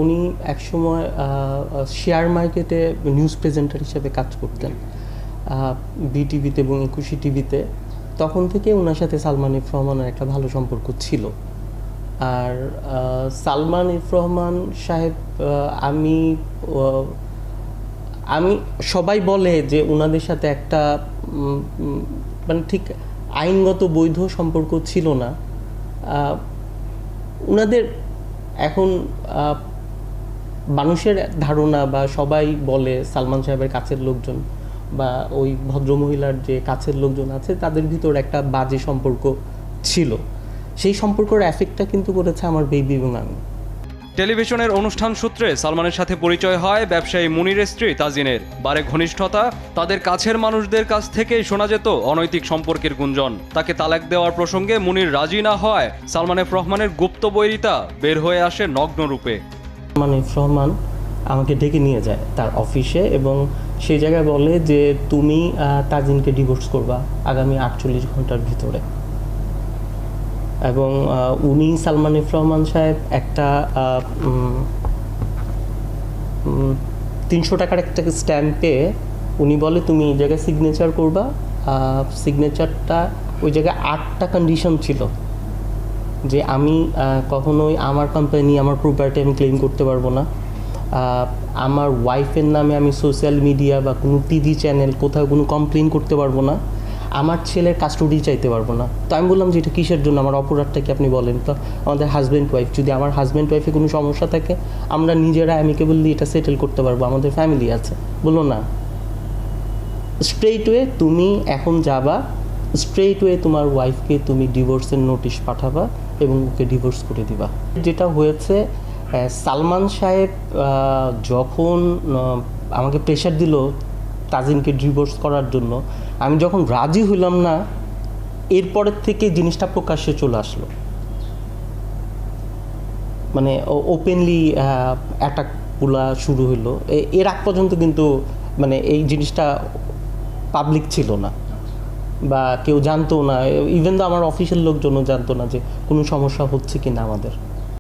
উনি একসময় শেয়ার মার্কেটে নিউজ প্রেজেন্টার হিসেবে কাজ করতেন বিটিভিতে এবং একুশে টিভিতে। তখন থেকে ওনার সাথে সালমান এফ রহমানের একটা ভালো সম্পর্ক ছিল। আর সালমান এফ রহমান সাহেব, আমি আমি সবাই বলে যে ওনাদের সাথে একটা মানে ঠিক আইনগত বৈধ সম্পর্ক ছিল না। ওনাদের এখন মানুষের ধারণা বা সবাই বলে সালমান সাহেবের কাছের লোকজন বা ওই ভদ্রমহিলার যে কাছের লোকজন আছে তাদের ভিতর একটা বাজে সম্পর্ক ছিল। সেই সম্পর্কের এফেক্টটা কিন্তু করেছে আমার বেবি এবং আমি। টেলিভিশনের অনুষ্ঠান সূত্রে সালমানের সাথে পরিচয় হয় ব্যবসায়ী মুনিরের স্ত্রী তাজিনের। বারে ঘনিষ্ঠতা, তাদের কাছের মানুষদের কাছ থেকেই শোনা যেত অনৈতিক সম্পর্কের গুঞ্জন। তাকে তালাক দেওয়ার প্রসঙ্গে মুনির রাজি না হয় সালমান এফ রহমানের গুপ্ত বৈরিতা বের হয়ে আসে নগ্ন রূপে। সালমান এফ রহমান আমাকে ডেকে নিয়ে যায় তার অফিসে এবং সেই জায়গায় বলে যে তুমি তাজিনকে ডিভোর্স করবা আগামী 48 ঘন্টার ভিতরে। এবং উনি সালমান এফ রহমান সাহেব একটা 300 টাকার একটা স্ট্যাম্পে উনি বলে তুমি এই জায়গায় সিগনেচার করবা। সিগনেচারটা ওই জায়গায় 8টা কন্ডিশন ছিল যে আমি কখনোই আমার কোম্পানি আমার প্রপার্টি আমি ক্লেম করতে পারবো না, আমার ওয়াইফের নামে আমি সোশ্যাল মিডিয়া বা কোনো টিভি চ্যানেল কোথাও কোনো কমপ্লেন করতে পারবো না, আমার ছেলের কাস্টডি চাইতে পারবো না। তো আমি বললাম যে এটা কিসের জন্য, আমার অপরাধটা কি আপনি বলেন। তো আমাদের হাজব্যান্ড ওয়াইফ, যদি আমার হাজব্যান্ড ওয়াইফে কোনো সমস্যা থাকে আমরা নিজেরা অ্যামিকেবলি এটা সেটেল করতে পারবো, আমাদের ফ্যামিলি আছে। বললো না, স্ট্রেইট ওয়ে তুমি এখন যাবা, স্ট্রেইট ওয়ে তোমার ওয়াইফকে তুমি ডিভোর্সের নোটিশ পাঠাবা এবং ওকে ডিভোর্স করে দিবা। যেটা হয়েছে, সালমান সাহেব যখন আমাকে প্রেশার দিল তাজিনকে ডিভোর্স করার জন্য, আমি যখন রাজি হইলাম না, এরপরের থেকে জিনিসটা প্রকাশ্যে চলে আসলো। মানে ওপেনলি অ্যাটাকগুলা শুরু হইলো। এর আগ পর্যন্ত কিন্তু মানে এই জিনিসটা পাবলিক ছিল না বা কেউ জানতো না, ইভেন তো আমার অফিসের লোকজনও জানতো না যে কোনো সমস্যা হচ্ছে কি না আমাদের।